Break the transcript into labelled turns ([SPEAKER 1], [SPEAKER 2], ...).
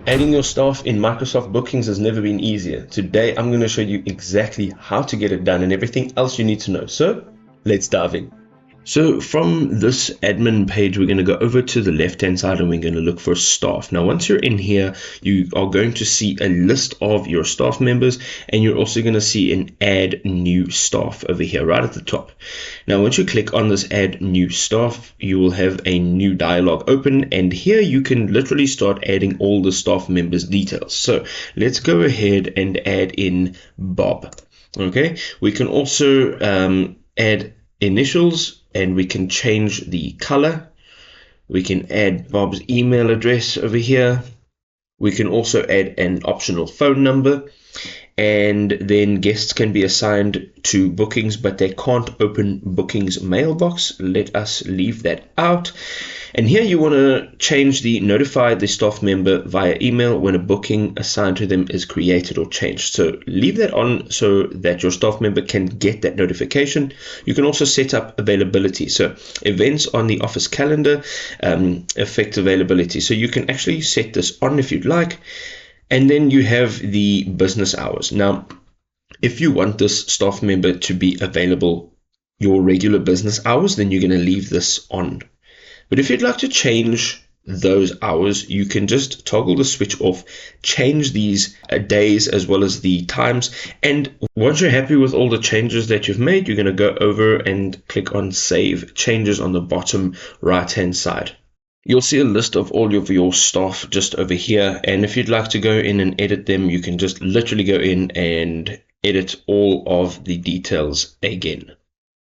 [SPEAKER 1] Adding your staff in Microsoft Bookings has never been easier. Today, I'm going to show you exactly how to get it done and everything else you need to know. So, let's dive in. So from this admin page, we're going to go over to the left-hand side and we're going to look for staff. Now, once you're in here, you are going to see a list of your staff members, and you're also going to see an add new staff over here right at the top. Now, once you click on this add new staff, you will have a new dialog open, and here you can literally start adding all the staff members' details. So let's go ahead and add in Bob. Okay, we can also add initials, and we can change the color. We can add Bob's email address over here. We can also add an optional phone number, and then guests can be assigned to bookings, but they can't open bookings mailbox. Let us leave that out. And here you want to change the notify the staff member via email when a booking assigned to them is created or changed. So leave that on so that your staff member can get that notification. You can also set up availability. So events on the office calendar affect availability. So you can actually set this on if you'd like. And then you have the business hours. Now, if you want this staff member to be available your regular business hours, then you're going to leave this on. But if you'd like to change those hours, you can just toggle the switch off, change these days as well as the times. And once you're happy with all the changes that you've made, you're going to go over and click on Save Changes on the bottom right-hand side. You'll see a list of all of your staff just over here. And if you'd like to go in and edit them, you can just literally go in and edit all of the details again.